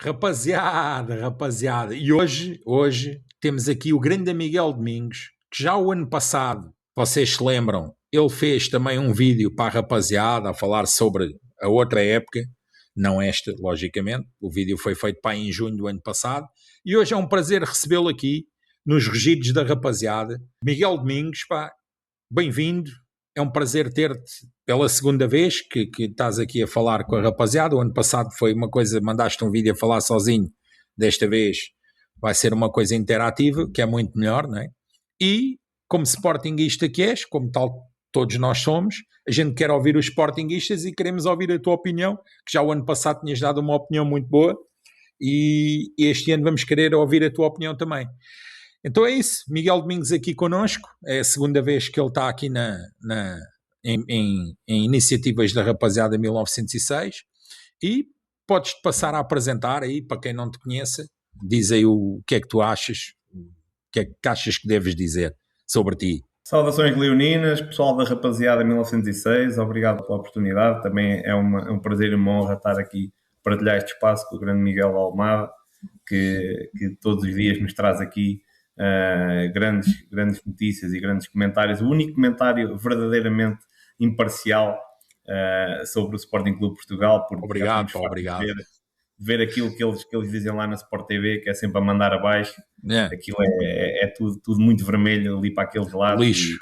Rapaziada, e hoje temos aqui o grande Miguel Domingos, que já o ano passado, vocês se lembram, ele fez também um vídeo para a rapaziada a falar sobre a outra época, não esta, logicamente, o vídeo foi feito para em junho do ano passado, e hoje é um prazer recebê-lo aqui, nos regidos da rapaziada. Miguel Domingos, pá, bem-vindo, é um prazer ter-te pela segunda vez que estás aqui a falar com a rapaziada. O ano passado foi uma coisa, mandaste um vídeo a falar sozinho, desta vez vai ser uma coisa interativa, que é muito melhor, não é? E, como sportinguista que és, como tal todos nós somos, a gente quer ouvir os sportinguistas e queremos ouvir a tua opinião, que já o ano passado tinhas dado uma opinião muito boa, e este ano vamos querer ouvir a tua opinião também. Então é isso, Miguel Domingos aqui connosco, é a segunda vez que ele está aqui em iniciativas da Rapaziada 1906, e podes-te passar a apresentar aí, para quem não te conheça, diz aí o que é que tu achas, o que é que achas que deves dizer sobre ti. Saudações leoninas, pessoal da Rapaziada 1906, obrigado pela oportunidade, também é um prazer e uma honra estar aqui a partilhar este espaço com o grande Miguel Almada, que todos os dias nos traz aqui grandes notícias e grandes comentários. O único comentário verdadeiramente imparcial sobre o Sporting Clube Portugal. Porque obrigado. Ver aquilo que eles dizem lá na Sport TV, que é sempre a mandar abaixo. Aquilo é tudo muito vermelho ali para aqueles lados. Lixo.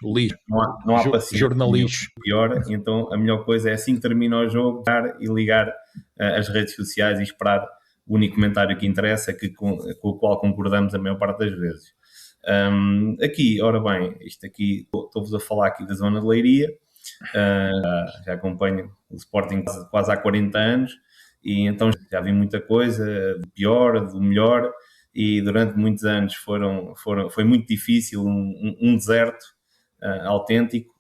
Não há paciência. Jornalismo. Pior. Então a melhor coisa é, assim que termina o jogo, dar e ligar as redes sociais e esperar o único comentário que interessa, com o qual concordamos a maior parte das vezes. Aqui, ora bem, isto aqui, estou-vos a falar aqui da zona de Leiria, já acompanho o Sporting quase há 40 anos, e então já vi muita coisa, do pior, do melhor, e durante muitos anos foi muito difícil, um deserto autêntico.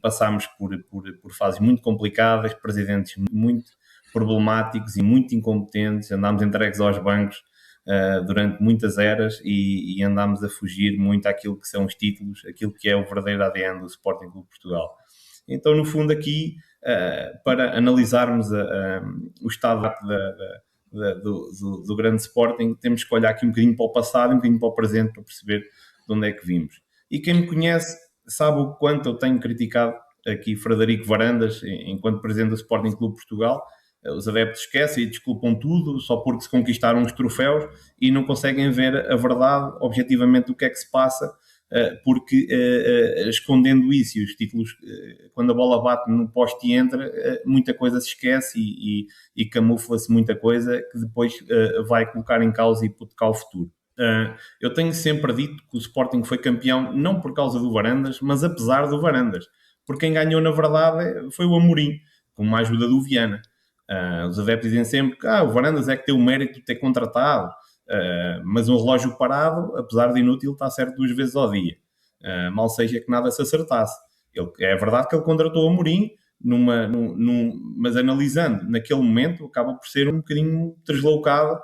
Passámos por fases muito complicadas, presidentes muito problemáticos e muito incompetentes, andámos entregues aos bancos durante muitas eras e andámos a fugir muito àquilo que são os títulos, aquilo que é o verdadeiro ADN do Sporting Clube Portugal. Então, no fundo, aqui, para analisarmos o estado do grande Sporting, temos que olhar aqui um bocadinho para o passado, um bocadinho para o presente, para perceber de onde é que vimos. E quem me conhece sabe o quanto eu tenho criticado aqui Frederico Varandas, enquanto presidente do Sporting Clube Portugal. Os adeptos esquecem e desculpam tudo só porque se conquistaram os troféus e não conseguem ver a verdade, objetivamente, do que é que se passa, porque escondendo isso e os títulos, quando a bola bate no poste e entra, muita coisa se esquece e camufla-se muita coisa que depois vai colocar em causa e hipotecar o futuro. Eu tenho sempre dito que o Sporting foi campeão não por causa do Varandas, mas apesar do Varandas, porque quem ganhou na verdade foi o Amorim, com uma ajuda do Viana. Os adeptos dizem sempre que o Varandas é que tem o mérito de ter contratado, mas um relógio parado, apesar de inútil, está certo 2 vezes ao dia. Mal seja que nada se acertasse. É verdade que ele contratou o Amorim, mas analisando naquele momento, acaba por ser um bocadinho deslocado,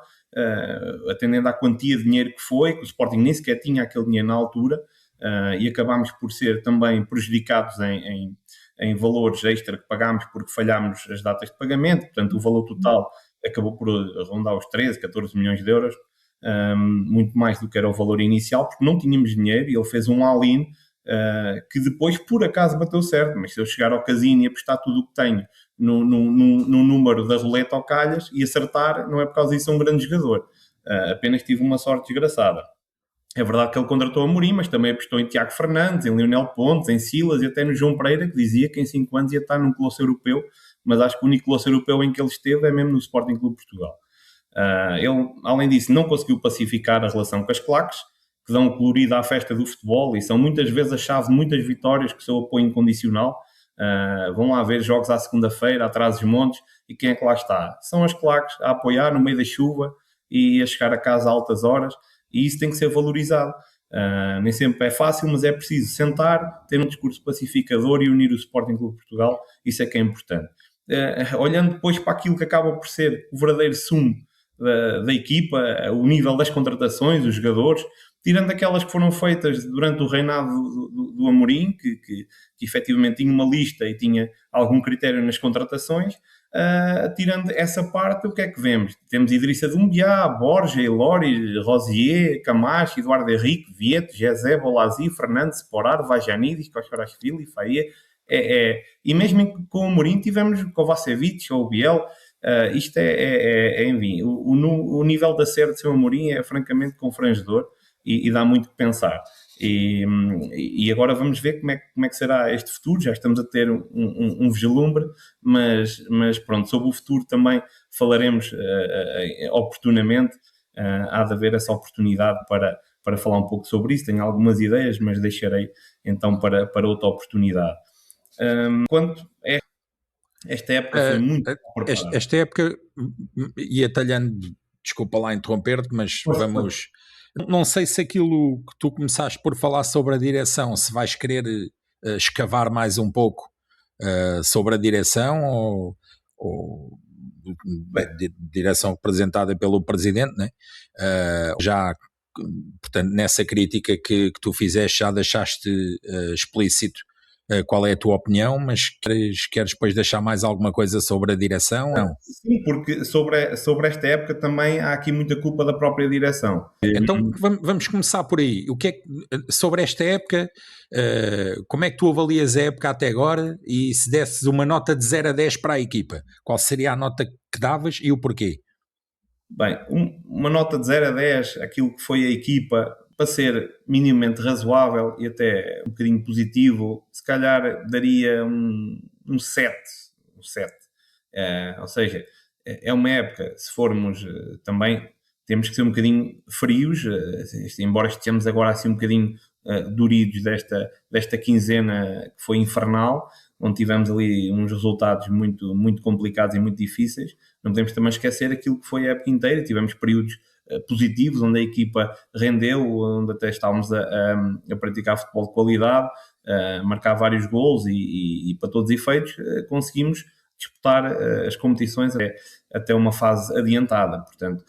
atendendo à quantia de dinheiro que foi, que o Sporting nem sequer tinha aquele dinheiro na altura, e acabámos por ser também prejudicados em valores extra que pagámos porque falhámos as datas de pagamento. Portanto, o valor total acabou por rondar os 13, 14 milhões de euros, muito mais do que era o valor inicial, porque não tínhamos dinheiro, e ele fez um all-in que depois, por acaso, bateu certo. Mas se eu chegar ao casino e apostar tudo o que tenho no número da roleta ao calhas e acertar, não é por causa disso um grande jogador. Apenas tive uma sorte desgraçada. É verdade que ele contratou a Amorim, mas também apostou em Tiago Fernandes, em Lionel Pontes, em Silas e até no João Pereira, que dizia que em 5 anos ia estar num colosso europeu, mas acho que o único colosso europeu em que ele esteve é mesmo no Sporting Clube Portugal. Ele, além disso, não conseguiu pacificar a relação com as claques, que dão colorido à festa do futebol e são muitas vezes a chave de muitas vitórias com o seu apoio incondicional. Vão lá ver jogos à segunda-feira, atrás dos montes, e quem é que lá está? São as claques a apoiar no meio da chuva e a chegar a casa a altas horas. E isso tem que ser valorizado. Nem sempre é fácil, mas é preciso sentar, ter um discurso pacificador e unir o Sporting Clube Portugal. Isso é que é importante. Olhando depois para aquilo que acaba por ser o verdadeiro sumo da equipa, o nível das contratações, os jogadores, tirando aquelas que foram feitas durante o reinado do Amorim, que efetivamente tinha uma lista e tinha algum critério nas contratações, tirando essa parte, o que é que vemos? Temos Idrissa Doumbia, Borja, Elori, Rosier, Camacho, Eduardo Henrique, Vieto, Jezé, Bolazzi, Fernandes, Sporar, Vajanidis, Koshorashvili, Faia. E mesmo com o Mourinho tivemos Kovacevic ou o Biel. Isto enfim, o nível de acerto de seu Mourinho é francamente confrangedor e dá muito que pensar. E agora vamos ver como é que será este futuro. Já estamos a ter um vislumbre, mas pronto, sobre o futuro também falaremos oportunamente. Há de haver essa oportunidade para falar um pouco sobre isso. Tenho algumas ideias, mas deixarei então para outra oportunidade. Quanto a esta época foi muito preparada. Esta época, e atalhando, desculpa lá interromper-te, mas vamos... Não sei se aquilo que tu começaste por falar sobre a direção, se vais querer escavar mais um pouco sobre a direção ou direção representada pelo Presidente, né? Já, portanto, nessa crítica que tu fizeste, já deixaste explícito qual é a tua opinião, mas queres depois deixar mais alguma coisa sobre a direção? Não. Sim, porque sobre esta época também há aqui muita culpa da própria direção. Então vamos começar por aí. O que é sobre esta época, como é que tu avalias a época até agora e se desses uma nota de 0 a 10 para a equipa, qual seria a nota que davas e o porquê? Bem, uma nota de 0 a 10, aquilo que foi a equipa, para ser minimamente razoável e até um bocadinho positivo, se calhar daria um 7. Ou seja, é uma época, se formos também, temos que ser um bocadinho frios, embora estejamos agora assim um bocadinho duridos desta quinzena que foi infernal, onde tivemos ali uns resultados muito, muito complicados e muito difíceis. Não podemos também esquecer aquilo que foi a época inteira. Tivemos períodos positivos, onde a equipa rendeu, onde até estávamos a praticar futebol de qualidade, a marcar vários golos e para todos os efeitos, conseguimos disputar as competições até uma fase adiantada. Portanto,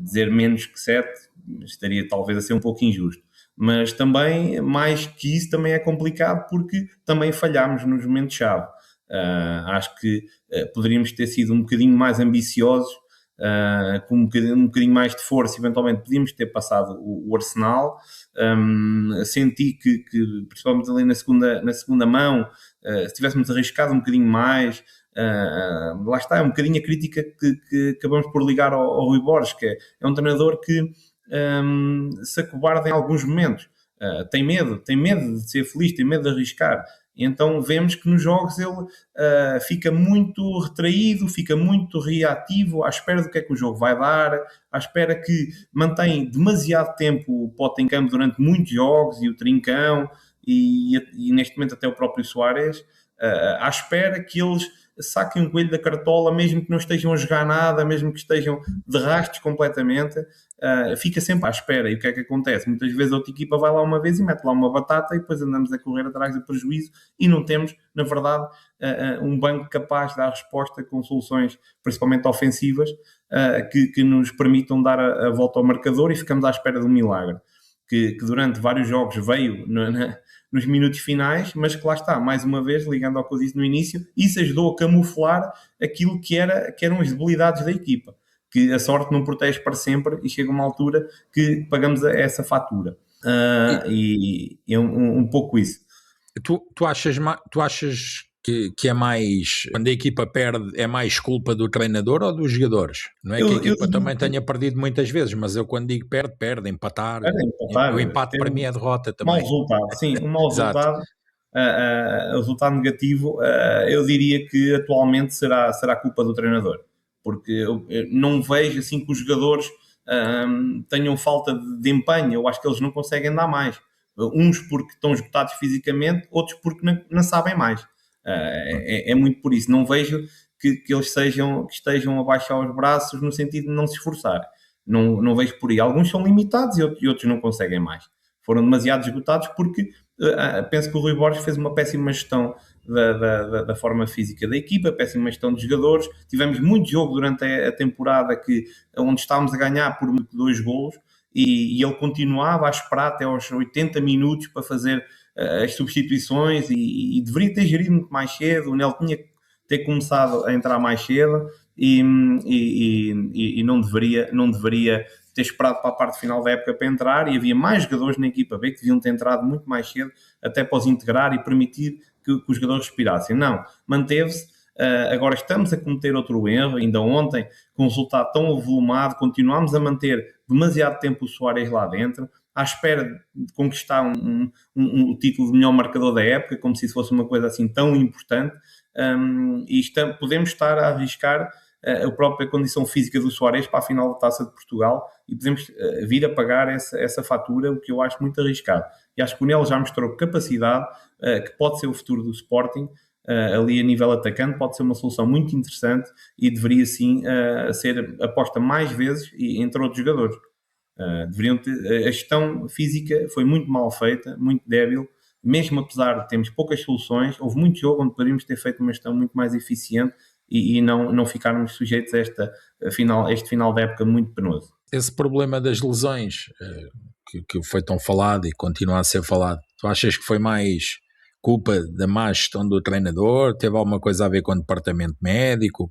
dizer menos que 7 estaria talvez a ser um pouco injusto. Mas também, mais que isso, também é complicado porque também falhámos nos momentos-chave. Acho que poderíamos ter sido um bocadinho mais ambiciosos, com um bocadinho mais de força. Eventualmente podíamos ter passado o Arsenal. Senti que principalmente ali na segunda mão, se tivéssemos arriscado um bocadinho mais, lá está, é um bocadinho a crítica que acabamos por ligar ao Rui Borges, que é um treinador que se acobarda em alguns momentos, tem medo de ser feliz, tem medo de arriscar. Então vemos que nos jogos ele fica muito retraído, fica muito reativo, à espera do que é que o jogo vai dar, à espera que mantém demasiado tempo o Pote em campo durante muitos jogos, e o Trincão, e neste momento até o próprio Soares, à espera que eles saquem um coelho da cartola, mesmo que não estejam a jogar nada, mesmo que estejam de rastros completamente, fica sempre à espera. E o que é que acontece? Muitas vezes a outra equipa vai lá uma vez e mete lá uma batata e depois andamos a correr atrás do prejuízo e não temos, na verdade, um banco capaz de dar resposta com soluções, principalmente ofensivas, que nos permitam dar a volta ao marcador, e ficamos à espera de um milagre. Que durante vários jogos veio nos minutos finais, mas que lá está, mais uma vez, ligando ao que eu disse no início, isso ajudou a camuflar aquilo que eram as debilidades da equipa, que a sorte não protege para sempre e chega uma altura que pagamos essa fatura. E é um pouco isso. Tu achas que é mais, quando a equipa perde, é mais culpa do treinador ou dos jogadores? Não é que a equipa também tenha perdido muitas vezes, mas eu quando digo perde, empatar. O empate para mim é derrota também. Mau resultado, sim, um mau resultado. O resultado negativo, eu diria que atualmente será culpa do treinador, porque eu não vejo assim que os jogadores tenham falta de empenho. Eu acho que eles não conseguem dar mais. Uns porque estão esgotados fisicamente, outros porque não sabem mais. É muito por isso. Não vejo que eles estejam a baixar os braços no sentido de não se esforçar. Não vejo por aí. Alguns são limitados e outros não conseguem mais. Foram demasiado esgotados porque penso que o Rui Borges fez uma péssima gestão da forma física da equipa, péssima gestão de jogadores. Tivemos muito jogo durante a temporada onde estávamos a ganhar por 2 golos e ele continuava a esperar até aos 80 minutos para fazer as substituições e deveria ter gerido muito mais cedo. O Nel ter começado a entrar mais cedo e não deveria ter esperado para a parte final da época para entrar, e havia mais jogadores na equipa B que deviam ter entrado muito mais cedo, até para os integrar e permitir que os jogadores respirassem. Não, manteve-se. Agora estamos a cometer outro erro, ainda ontem, com um resultado tão avolumado, continuamos a manter demasiado tempo o Suárez lá dentro, à espera de conquistar o título de melhor marcador da época, como se isso fosse uma coisa assim tão importante, podemos estar a arriscar a própria condição física do Suárez para a final da Taça de Portugal, e podemos vir a pagar essa fatura, o que eu acho muito arriscado. E acho que o Nel já mostrou capacidade, que pode ser o futuro do Sporting, ali a nível atacante, pode ser uma solução muito interessante e deveria sim ser aposta mais vezes e entre outros jogadores. A gestão física foi muito mal feita, muito débil, mesmo apesar de termos poucas soluções. Houve muito jogo onde poderíamos ter feito uma gestão muito mais eficiente e não ficarmos sujeitos a este final da época muito penoso. Esse problema das lesões que foi tão falado e continua a ser falado, tu achas que foi mais culpa da má gestão do treinador? Teve alguma coisa a ver com o departamento médico?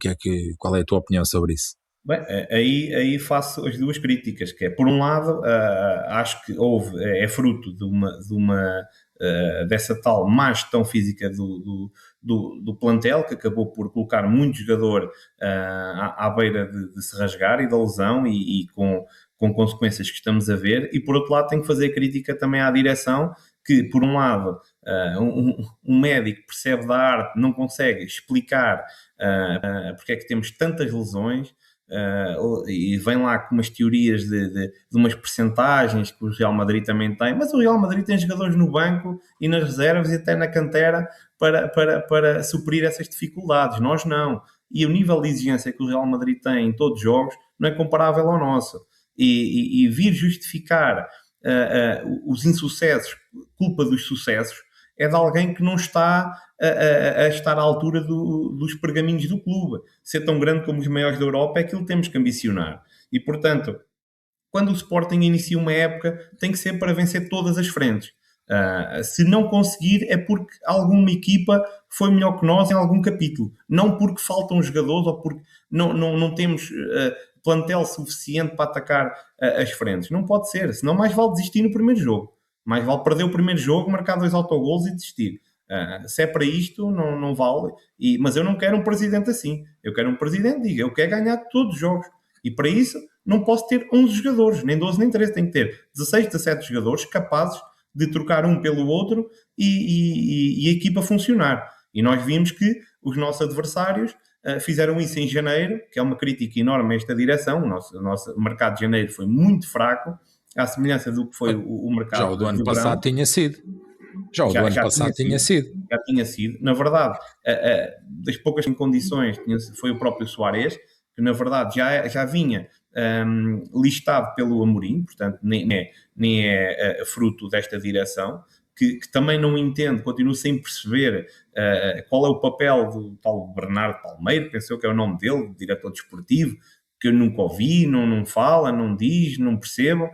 Qual é a tua opinião sobre isso? Bem, aí faço as duas críticas, que é, por um lado, acho que é fruto dessa tal má gestão física do plantel, que acabou por colocar muito jogador à beira de se rasgar e da lesão, e com consequências que estamos a ver. E por outro lado, tenho que fazer crítica também à direção, que por um lado um médico percebe da arte, não consegue explicar porque é que temos tantas lesões, e vem lá com umas teorias de umas percentagens que o Real Madrid também tem, mas o Real Madrid tem jogadores no banco e nas reservas e até na cantera para suprir essas dificuldades. Nós não. E o nível de exigência que o Real Madrid tem em todos os jogos não é comparável ao nosso. E vir justificar os insucessos, culpa dos sucessos, é de alguém que não está a estar à altura dos pergaminhos do clube. Ser tão grande como os maiores da Europa é aquilo que temos que ambicionar. E, portanto, quando o Sporting inicia uma época, tem que ser para vencer todas as frentes. Se não conseguir, é porque alguma equipa foi melhor que nós em algum capítulo. Não porque faltam jogadores ou porque não temos plantel suficiente para atacar as frentes. Não pode ser. Senão mais vale desistir no primeiro jogo. Mais vale perder o primeiro jogo, marcar 2 autogolos e desistir. Se é para isto, não vale. Mas eu não quero um presidente assim. Eu quero um presidente que diga, eu quero ganhar todos os jogos. E para isso, não posso ter 11 jogadores, nem 12, nem 13. Tenho que ter 16, 17 jogadores capazes de trocar um pelo outro e a equipa funcionar. E nós vimos que os nossos adversários fizeram isso em janeiro, que é uma crítica enorme a esta direção. O nosso mercado de janeiro foi muito fraco, à semelhança do que foi o mercado. Já o do ano passado tinha sido. Já tinha sido. Na verdade, das poucas condições, foi o próprio Suárez, que na verdade já vinha listado pelo Amorim, portanto nem é fruto desta direção, que também não entende, continua sem perceber qual é o papel do tal Bernardo Palmeiro, pensou que é o nome dele, diretor desportivo, que eu nunca ouvi, não fala, não diz, não percebo.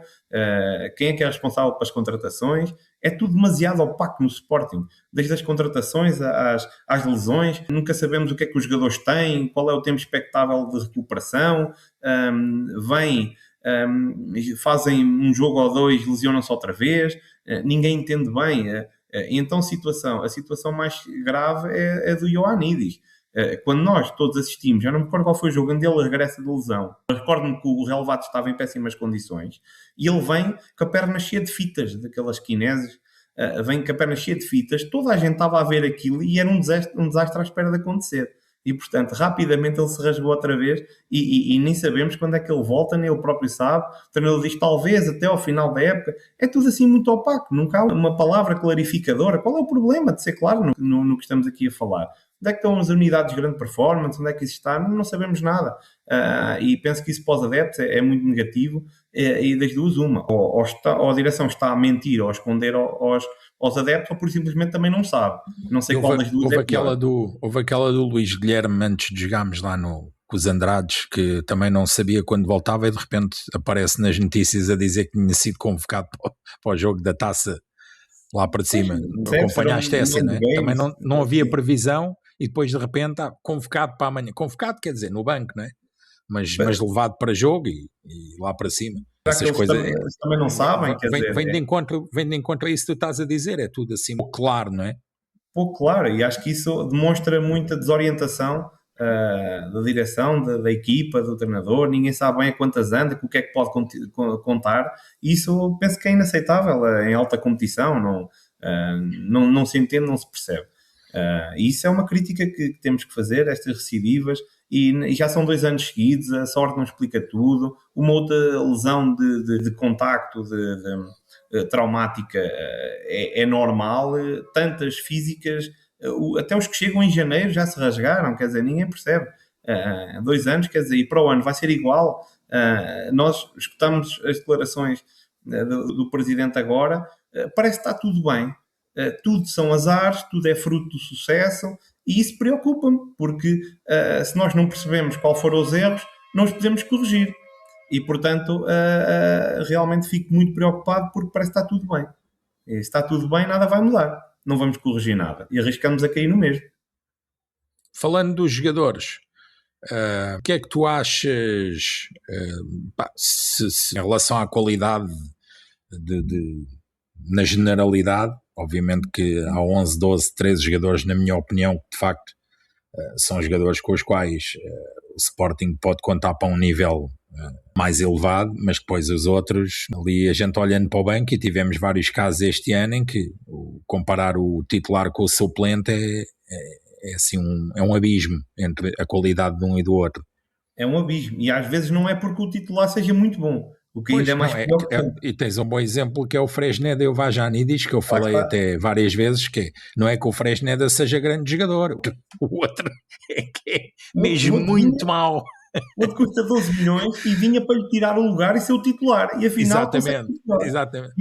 Quem é que é responsável pelas contratações? É tudo demasiado opaco no Sporting, desde as contratações às lesões. Nunca sabemos o que é que os jogadores têm, qual é o tempo expectável de recuperação. Fazem um jogo ou dois, lesionam-se outra vez. Ninguém entende bem. Então a situação mais grave é do Ioannidis. Quando nós todos assistimos, já não me recordo qual foi o jogo onde ele regressa de lesão, recordo-me que o Relvado estava em péssimas condições e ele vem com a perna cheia de fitas, daquelas quineses, vem com a perna cheia de fitas, toda a gente estava a ver aquilo e era um desastre à espera de acontecer. E, portanto, rapidamente ele se rasgou outra vez e nem sabemos quando é que ele volta, nem ele próprio sabe. O treinador diz talvez até ao final da época. É tudo assim muito opaco, nunca há uma palavra clarificadora. Qual é o problema de ser claro no que estamos aqui a falar? Onde é que estão as unidades de grande performance? Onde é que isso está? Não sabemos nada. E penso que isso para os adeptos é muito negativo. E das duas, uma. Ou a direção está a mentir ou a esconder aos adeptos, ou por simplesmente também não sabe. Não sei qual das duas houve aquela do Luís Guilherme antes de jogarmos lá com os Andrades, que também não sabia quando voltava e de repente aparece nas notícias a dizer que tinha sido convocado para o jogo da taça lá para cima. Acompanhaste essa, não é? Também não havia previsão. e depois de repente está convocado para amanhã. Convocado quer dizer, no banco, não é? Mas levado para jogo e lá para cima. Essas coisas também não sabem, vem de encontro a isso que tu estás a dizer, é tudo assim claro, não é? Pouco claro, e acho que isso demonstra muita desorientação da direção, da equipa, do treinador. Ninguém sabe bem a quantas anda, com o que é que pode contar, e isso penso que é inaceitável em alta competição, não se entende, não se percebe. E isso é uma crítica que temos que fazer, estas recidivas, e já são 2 anos seguidos, a sorte não explica tudo, uma outra lesão de contacto, traumática é normal, tantas físicas, até os que chegam em janeiro já se rasgaram, quer dizer, ninguém percebe. 2 anos, quer dizer, e para o ano vai ser igual. Nós escutamos as declarações do presidente agora, parece que está tudo bem, tudo são azares, tudo é fruto do sucesso, e isso preocupa-me, porque se nós não percebemos qual foram os erros, não os podemos corrigir. E, portanto, realmente fico muito preocupado, porque parece que está tudo bem. E se está tudo bem, nada vai mudar. Não vamos corrigir nada. E arriscamos a cair no mesmo. Falando dos jogadores, o que é que tu achas se em relação à qualidade na generalidade? Obviamente que há 11, 12, 13 jogadores, na minha opinião, que de facto são jogadores com os quais o Sporting pode contar para um nível mais elevado, mas depois os outros, ali a gente olhando para o banco, e tivemos vários casos este ano em que comparar o titular com o suplente é assim um abismo entre a qualidade de um e do outro. É um abismo, e às vezes não é porque o titular seja muito bom, o que ainda é mais preocupante. E tens um bom exemplo que é o Fresneda e o Vajanidis, que eu falei até várias vezes, que não é que o Fresneda seja grande jogador, o outro é que é mesmo muito mau. O outro custa 12 milhões e vinha para lhe tirar o lugar e ser o titular, e afinal exatamente.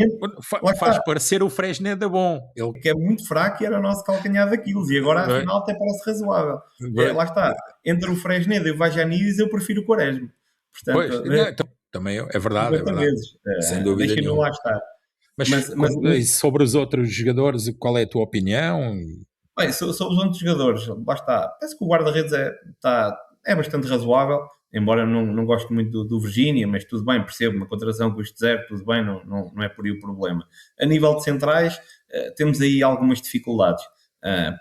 Faz parecer o Fresneda bom, ele que é muito fraco e era o nosso calcanhar daquilo, e agora afinal até parece razoável. Lá está, entre o Fresneda e o Vajanidis eu prefiro o Quaresma. Portanto, também é verdade, vezes, sem dúvida nenhuma. Lá estar. Mas sobre os outros jogadores, qual é a tua opinião? Bem, sobre os outros jogadores, lá está. Penso que o guarda-redes é bastante razoável, embora não goste muito do Virgínia, mas tudo bem, percebo, uma contratação custo zero, tudo bem, não é por aí o problema. A nível de centrais, temos aí algumas dificuldades,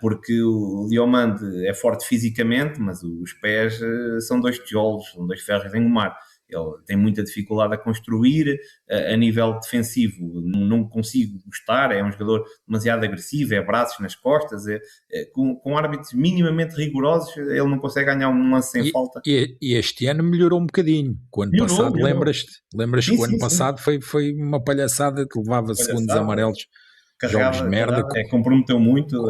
porque o Diomande é forte fisicamente, mas os pés são 2 tijolos, são 2 ferros em engomar. Ele tem muita dificuldade a construir, a nível defensivo não consigo gostar, é um jogador demasiado agressivo, é braços nas costas, com árbitros minimamente rigorosos, ele não consegue ganhar um lance sem falta. E este ano melhorou um bocadinho, o ano passado, lembras-te que o ano passado foi uma palhaçada que levava segundos amarelos, jogos de merda. Comprometeu muito.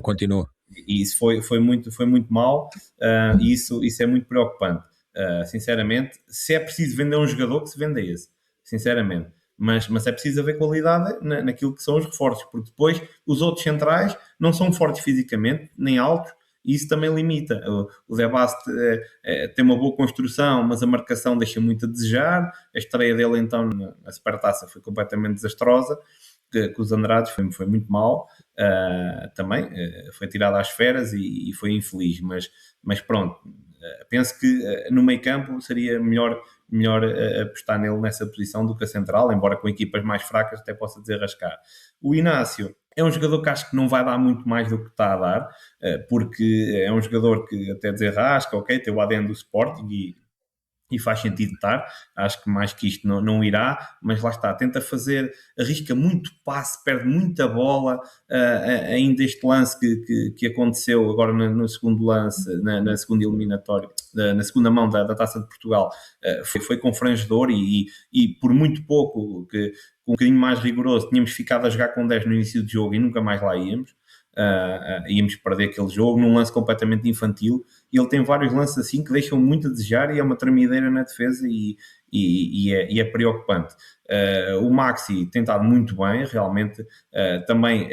Continua. E isso foi muito mau, e isso é muito preocupante. Sinceramente, se é preciso vender um jogador, que se venda esse, sinceramente, mas é preciso haver qualidade naquilo que são os reforços, porque depois os outros centrais não são fortes fisicamente, nem altos, e isso também limita. O Zé Baste tem uma boa construção, mas a marcação deixa muito a desejar. A estreia dele então na Supertaça foi completamente desastrosa, com os Andrades foi muito mal, também foi tirado às feras e foi infeliz, mas pronto. Penso que no meio campo seria melhor apostar nele nessa posição do que a central, embora com equipas mais fracas até possa desarrascar. O Inácio é um jogador que acho que não vai dar muito mais do que está a dar, porque é um jogador que até desarrasca, ok, tem o ADN do Sporting e faz sentido estar, acho que mais que isto não irá, mas lá está, tenta fazer, arrisca muito passe, perde muita bola, ainda este lance que aconteceu agora no segundo lance, na segunda eliminatória, na segunda mão da Taça de Portugal, foi confrangedor e por muito pouco, que com um bocadinho mais rigoroso, tínhamos ficado a jogar com 10 no início do jogo e nunca mais lá íamos. Íamos perder aquele jogo num lance completamente infantil, e ele tem vários lances assim que deixam muito a desejar, e é uma tremideira na defesa e é preocupante. O Maxi tem estado muito bem, realmente. Também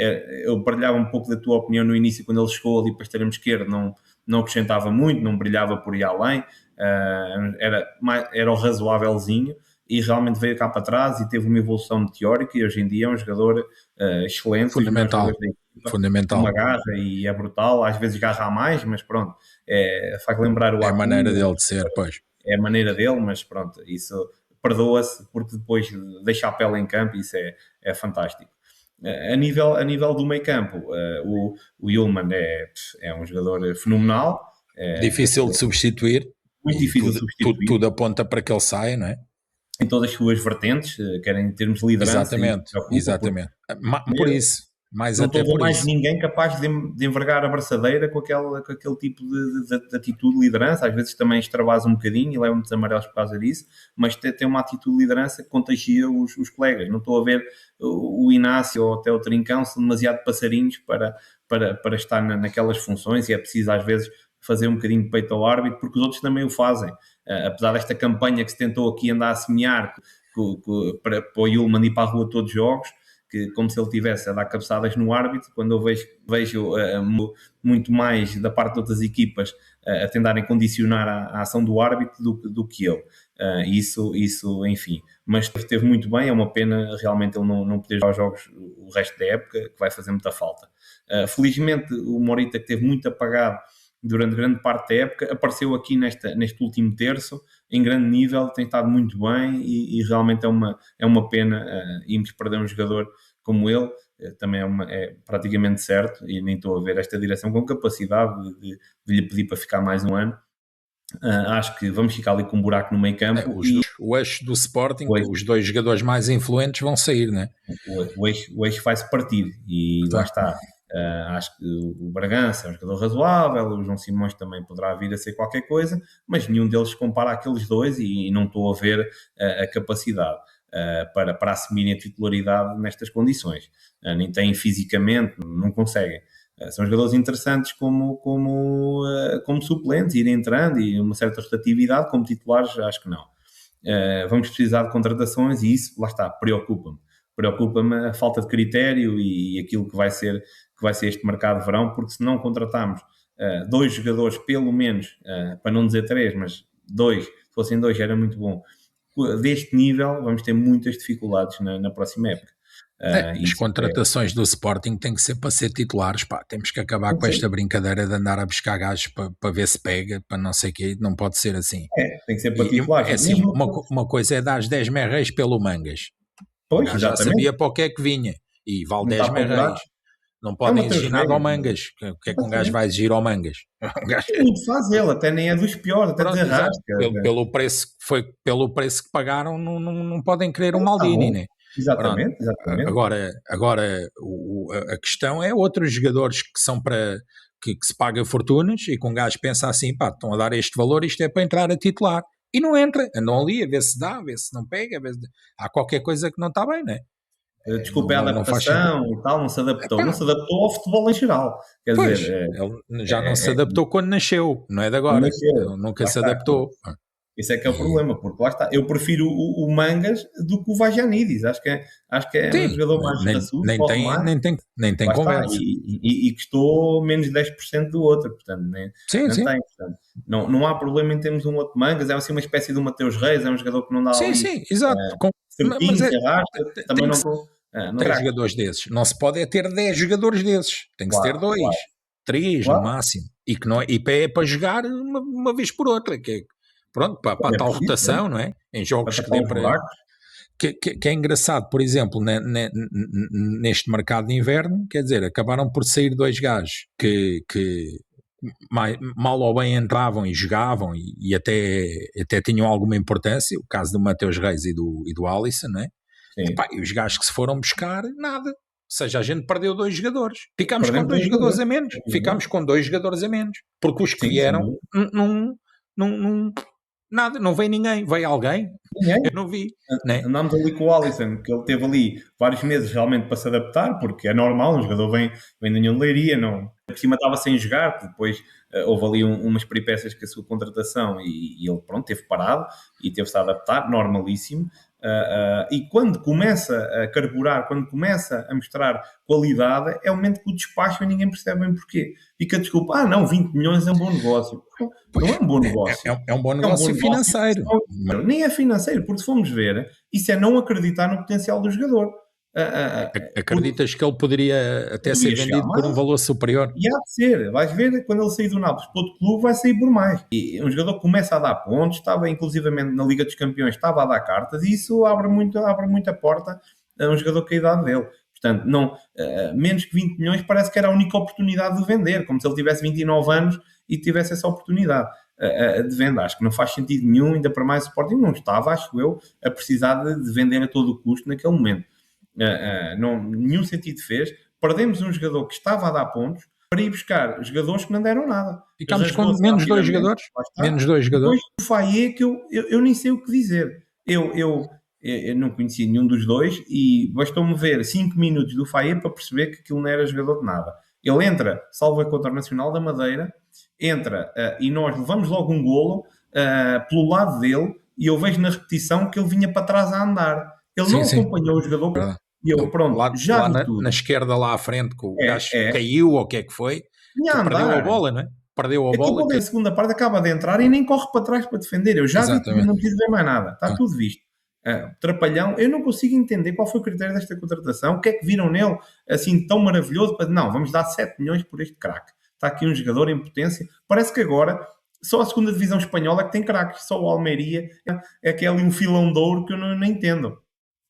eu partilhava um pouco da tua opinião no início, quando ele chegou ali para extremo esquerdo, não acrescentava muito, não brilhava por aí além, era o razoávelzinho, e realmente veio cá para trás e teve uma evolução meteórica, e hoje em dia é um jogador excelente, fundamental. fundamental. Uma garra e é brutal, às vezes garra a mais, mas pronto, faz lembrar o É a Acu, maneira dele de ser, pois. é a maneira dele, mas pronto, isso perdoa-se porque depois deixa a pele em campo e isso é fantástico. A nível do meio campo, o Yulman é um jogador fenomenal. Difícil de substituir. Muito difícil de substituir. Tudo aponta para que ele saia, não é? Em todas as suas vertentes, quer em termos de liderança. Exatamente. Por isso, mais não até estou a ver por mais isso. ninguém capaz de envergar a braçadeira com aquele tipo de atitude de liderança. Às vezes também extravasa um bocadinho e leva muitos amarelos por causa disso, mas tem uma atitude de liderança que contagia os colegas. Não estou a ver o Inácio ou até o Trincão são demasiado passarinhos para estar naquelas funções e é preciso às vezes fazer um bocadinho de peito ao árbitro, porque os outros também o fazem. Apesar desta campanha que se tentou aqui andar a semear para o Yulman ir para a rua todos os jogos, que como se ele tivesse a dar cabeçadas no árbitro, quando eu vejo muito mais da parte de outras equipas a tentarem condicionar a ação do árbitro do que ele. Isso, enfim. Mas esteve muito bem, é uma pena realmente ele não poder jogar os jogos o resto da época, que vai fazer muita falta. Felizmente o Morita, que esteve muito apagado durante grande parte da época, apareceu aqui neste último terço, em grande nível, tem estado muito bem e realmente é uma pena irmos perder um jogador como ele, também é praticamente certo, e nem estou a ver esta direção com capacidade de lhe pedir para ficar mais um ano. Acho que vamos ficar ali com um buraco no meio campo. O eixo do Sporting, os dois jogadores mais influentes vão sair, não é? O eixo vai-se partir e lá está. Acho que o Bragança é um jogador razoável, o João Simões também poderá vir a ser qualquer coisa, mas nenhum deles se compara àqueles dois e não estou a ver a capacidade para assumirem a titularidade nestas condições. Nem têm fisicamente, não conseguem. São jogadores interessantes como suplentes, irem entrando e uma certa rotatividade, como titulares acho que não. Vamos precisar de contratações e isso, lá está, preocupa-me a falta de critério e aquilo que vai ser este mercado de verão, porque se não contratarmos dois jogadores, pelo menos, para não dizer três, mas dois, se fossem dois já era muito bom, deste nível vamos ter muitas dificuldades na próxima época. As contratações do Sporting têm que ser para ser titulares, pá, temos que acabar com esta brincadeira de andar a buscar gajos para ver se pega, para não sei o quê, não pode ser assim. Tem que ser para titulares. É assim, uma coisa é dar 10 merreis pelo Mangas. Pois, já sabia para o que é que vinha e vale 10 merreis. Não podem exigir nada ao Mangas. O que é que um gajo vai exigir ao Mangas? Muito faz ele, até nem é dos piores, até desarrasca. Pelo preço que pagaram, não podem querer um Maldini, né? Exatamente. Agora a questão é outros jogadores que são para que se paga fortunas e que um gajo pensa assim, pá, estão a dar este valor, isto é para entrar a titular. E não entra, andam ali a ver se dá, a ver se não pega, há qualquer coisa que não está bem, não é? Desculpa, a adaptação e tal, não se adaptou ao futebol em geral. Quer dizer, ele já não se adaptou quando nasceu, não é de agora. Ele nunca se adaptou. Esse é que é o problema, porque lá está. Eu prefiro o Mangas do que o Vajanidis. Acho que é um jogador mais raçudo. Nem tem conversa. E custou menos de 10% do outro. Portanto, sim. Portanto, não há problema em termos um outro Mangas. É assim uma espécie de Mateus Reis. É um jogador que não dá ali. Sim, exato. Certinho, se arrasta. Também não estou... Tem jogadores desses. Não se pode ter 10 jogadores desses. Tem que se ter 2, 3 no máximo. E é para jogar uma vez por outra. Que é, pronto, para a tal rotação, não é? Em jogos que dê para... Que é engraçado, por exemplo, neste mercado de inverno, quer dizer, acabaram por sair 2 gajos que mal ou bem entravam e jogavam e até tinham alguma importância, o caso do Mateus Reis e do Alisson, não é? E os gajos que se foram buscar, nada. Ou seja, a gente perdeu 2 jogadores. Ficámos com 2 jogadores a menos. Ficámos com 2 jogadores a menos. Porque os que vieram, nada, não veio ninguém. Veio alguém? Eu não vi. Andámos ali com o Alisson, que ele teve ali vários meses realmente para se adaptar, porque é normal, um jogador vem da União de Leiria, não... Por cima estava sem jogar, depois houve ali umas peripécias com a sua contratação e ele, pronto, teve parado e teve-se a adaptar, normalíssimo. E quando começa a carburar, quando começa a mostrar qualidade, é o momento que o despacho e ninguém percebe bem porquê. Fica a desculpa, 20 milhões é um bom negócio. Não é um bom negócio. É um bom negócio financeiro. Nem é financeiro, porque se formos ver, isso é não acreditar no potencial do jogador. Acreditas que ele poderia até ser vendido por um valor superior? E há de ser, vais ver, quando ele sair do Nápoles para outro clube, vai sair por mais. E um jogador que começa a dar pontos, estava inclusivamente na Liga dos Campeões, estava a dar cartas, e isso abre muita porta a um jogador com a idade dele. Portanto, não, menos que 20 milhões parece que era a única oportunidade de vender, como se ele tivesse 29 anos e tivesse essa oportunidade de venda. Acho que não faz sentido nenhum, ainda para mais o Sporting não estava, acho eu, a precisar de vender a todo o custo naquele momento. Não, nenhum sentido fez. Perdemos um jogador que estava a dar pontos para ir buscar jogadores que não deram nada. Ficámos com menos 2 jogadores. Menos 2 jogadores. Depois o Faye, que eu nem sei o que dizer. Eu não conhecia nenhum dos dois e bastou-me ver 5 minutos do Faye para perceber que aquilo não era jogador de nada. Ele entra, salva contra o Nacional da Madeira, entra e nós levamos logo um golo pelo lado dele e eu vejo na repetição que ele vinha para trás a andar. Ele não acompanhou o jogador e eu, pronto, já lá na esquerda, lá à frente, que o gajo caiu ou o que é que foi, que perdeu a bola, não é? Perdeu a bola. A segunda parte acaba de entrar e nem corre para trás para defender. Eu já vi que não preciso ver mais nada. Está tudo visto. Trapalhão, eu não consigo entender qual foi o critério desta contratação, o que é que viram nele assim tão maravilhoso para não, vamos dar 7 milhões por este craque. Está aqui um jogador em potência. Parece que agora só a segunda divisão espanhola é que tem craques, só o Almeria é que é ali um filão de ouro que eu não entendo.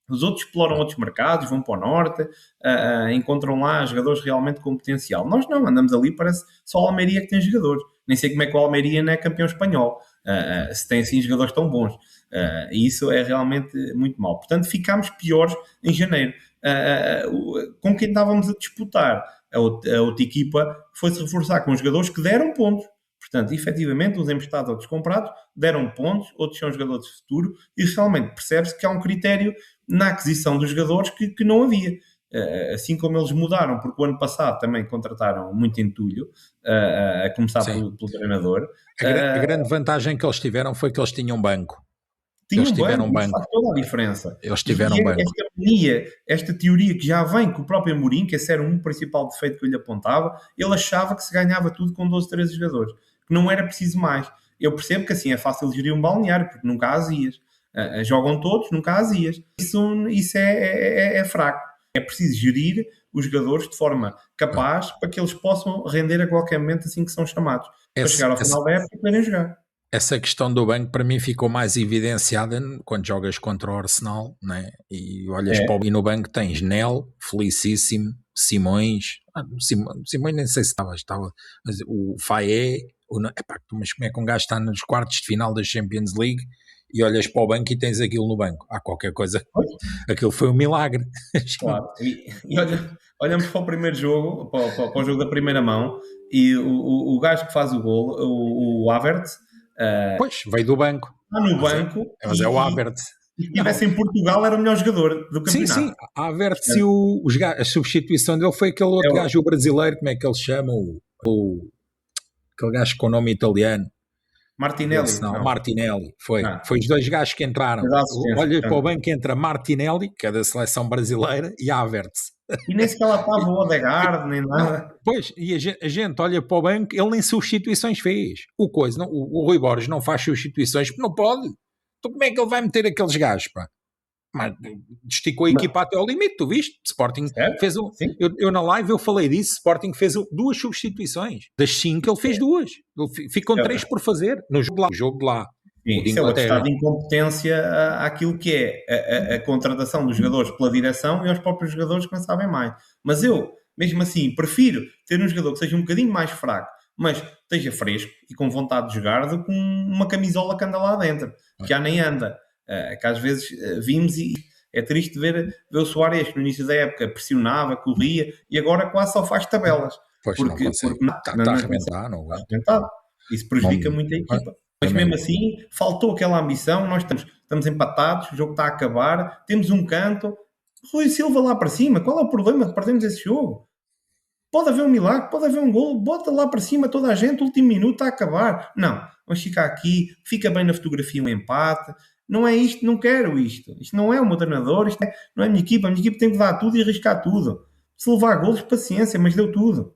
Os outros exploram outros mercados, vão para o norte, encontram lá jogadores realmente com potencial. Nós não, andamos ali, parece só o Almeria que tem jogadores. Nem sei como é que o Almeria não é campeão espanhol, se tem assim jogadores tão bons. E isso é realmente muito mau. Portanto, ficámos piores em janeiro. Com quem estávamos a disputar, a outra equipa foi-se reforçar com jogadores que deram pontos. Portanto, efetivamente, uns emprestados, outros comprados, deram pontos, outros são jogadores de futuro, e realmente percebe-se que há um critério na aquisição dos jogadores que não havia. Assim como eles mudaram, porque o ano passado também contrataram muito entulho, a começar pelo treinador. A grande vantagem que eles tiveram foi que eles tinham banco. Eles tiveram um banco. Faz toda a diferença. Eles tiveram um banco. Esta teoria que já vem com o próprio Amorim, que esse era um principal defeito que eu lhe apontava, ele achava que se ganhava tudo com 12, 13 jogadores. Que não era preciso mais. Eu percebo que assim é fácil gerir um balneário, porque nunca há azias. Jogam todos, nunca há azias. Isso é fraco. É preciso gerir os jogadores de forma capaz para que eles possam render a qualquer momento assim que são chamados. Para chegar ao final da época e poderem jogar. Essa questão do banco para mim ficou mais evidenciada quando jogas contra o Arsenal, né? E olhas para o no banco tens Nel, Felicíssimo, Simões, Simões nem sei se estava, mas o Faé, mas como é que um gajo está nos quartos de final da Champions League e olhas para o banco e tens aquilo no banco? Há qualquer coisa, aquilo foi um milagre. Claro, e olhamos para o primeiro jogo, para o jogo da primeira mão, e o gajo que faz o gol, o Havertz, pois, veio do banco. Está no banco. Mas é o Havertz. Se estivesse em Portugal, era o melhor jogador do campeonato. Sim, a Havertz e a substituição dele foi aquele outro gajo, o brasileiro, como é que ele chama? Aquele gajo com o nome italiano. Martinelli. Não, Martinelli. Foi os dois gajos que entraram. Olha para o banco, entra Martinelli, que é da seleção brasileira, e Havertz. E nem sequer lá estava o Odegaard, nem nada. Pois, e a gente olha para o banco, ele nem substituições fez. O Rui Borges não faz substituições, não pode. Então como é que ele vai meter aqueles gajos, pá? Mas esticou a equipa até ao limite, tu viste? Sporting fez eu na live eu falei disso, Sporting fez 2 substituições. Das 5 ele fez 2. Ficam 3 por fazer no jogo de lá. Sim, isso é o estado de incompetência àquilo que é a contratação dos jogadores pela direção e aos próprios jogadores que não sabem mais. Mas eu, mesmo assim, prefiro ter um jogador que seja um bocadinho mais fraco, mas esteja fresco e com vontade de jogar, do que uma camisola que anda lá dentro, que já nem anda. Que às vezes vimos e é triste ver o Suárez que no início da época pressionava, corria e agora quase só faz tabelas. Pois porque está a arrebentar, não vai. Isso prejudica muito a equipa. Mas mesmo assim, faltou aquela ambição, nós estamos empatados, o jogo está a acabar, temos um canto, Rui Silva lá para cima, qual é o problema de perdermos esse jogo? Pode haver um milagre, pode haver um golo, bota lá para cima toda a gente, o último minuto está a acabar. Não, vamos ficar aqui, fica bem na fotografia um empate, não é isto, não quero isto. Isto não é o meu treinador, não é a minha equipa tem que dar tudo e arriscar tudo. Se levar golos, paciência, mas deu tudo.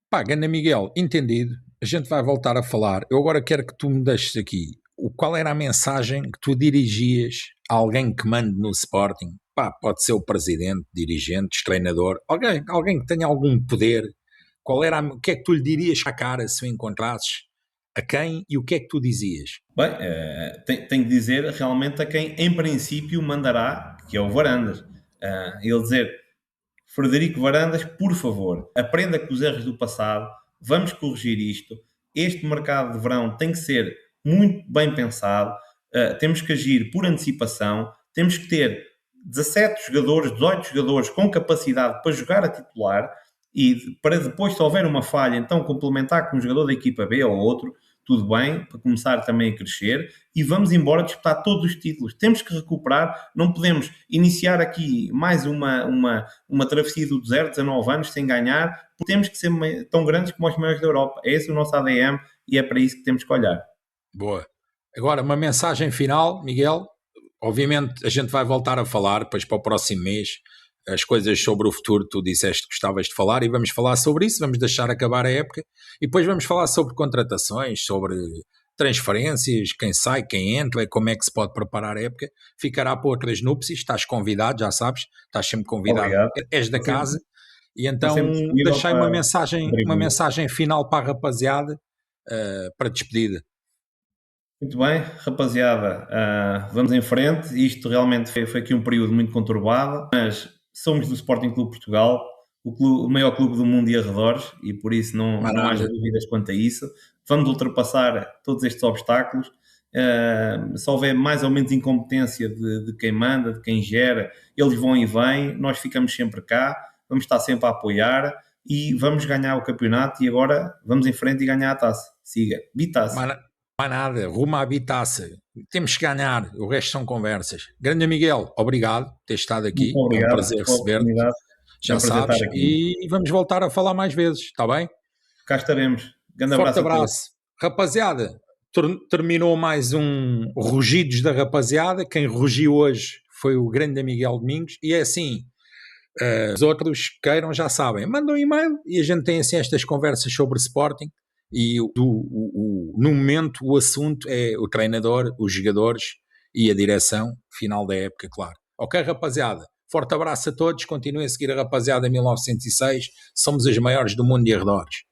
Pá, Gana Miguel, entendido. A gente vai voltar a falar. Eu agora quero que tu me deixes aqui qual era a mensagem que tu dirigias a alguém que mande no Sporting Pá, pode ser o presidente, dirigente, treinador, alguém que tenha algum poder. O que é que tu lhe dirias à cara se o encontrasses? A quem e o que é que tu dizias? Bem, tenho que dizer realmente a quem em princípio mandará, que é o Varandas. Ele dizer, Frederico Varandas, por favor, aprenda com os erros do passado, vamos corrigir isto. Este mercado de verão tem que ser muito bem pensado, temos que agir por antecipação, temos que ter 17 jogadores, 18 jogadores com capacidade para jogar a titular e para depois, se houver uma falha, então complementar com um jogador da equipa B ou outro, tudo bem, para começar também a crescer e vamos embora disputar todos os títulos. Temos que recuperar, não podemos iniciar aqui mais uma travessia do deserto, 19 anos, sem ganhar, porque temos que ser tão grandes como os maiores da Europa. É esse o nosso ADM e é para isso que temos que olhar. Boa. Agora, uma mensagem final, Miguel. Obviamente, a gente vai voltar a falar depois para o próximo mês as coisas sobre o futuro, tu disseste que gostavas de falar e vamos falar sobre isso, vamos deixar acabar a época e depois vamos falar sobre contratações, sobre transferências, quem sai, quem entra, como é que se pode preparar a época, ficará para outras núpcias, estás convidado, já sabes, estás sempre convidado, Obrigado. És da casa e então deixei uma mensagem final para a rapaziada para despedida. Muito bem, rapaziada, vamos em frente. Isto realmente foi aqui um período muito conturbado, mas somos do Sporting Clube Portugal, o maior clube do mundo e arredores, e por isso não haja dúvidas quanto a isso. Vamos ultrapassar todos estes obstáculos. Se houver mais ou menos incompetência de quem manda, de quem gera, eles vão e vêm, nós ficamos sempre cá, vamos estar sempre a apoiar e vamos ganhar o campeonato e agora vamos em frente e ganhar a taça. Siga, bitaça. Não há nada, rumo à bitaça. Temos que ganhar, o resto são conversas. Grande Miguel, obrigado por ter estado aqui. Muito obrigado, é um prazer receber-te. Já sabes. E vamos voltar a falar mais vezes, está bem? Cá estaremos. Grande Forte abraço. Rapaziada, terminou mais um Rugidos da Rapaziada. Quem rugiu hoje foi o grande Miguel Domingos. E é assim, os outros queiram já sabem. Mandam um e-mail e a gente tem assim estas conversas sobre Sporting. E no momento o assunto é o treinador, os jogadores e a direção final da época, claro. Ok, rapaziada? Forte abraço a todos, continuem a seguir a rapaziada 1906, somos os maiores do mundo de arredores.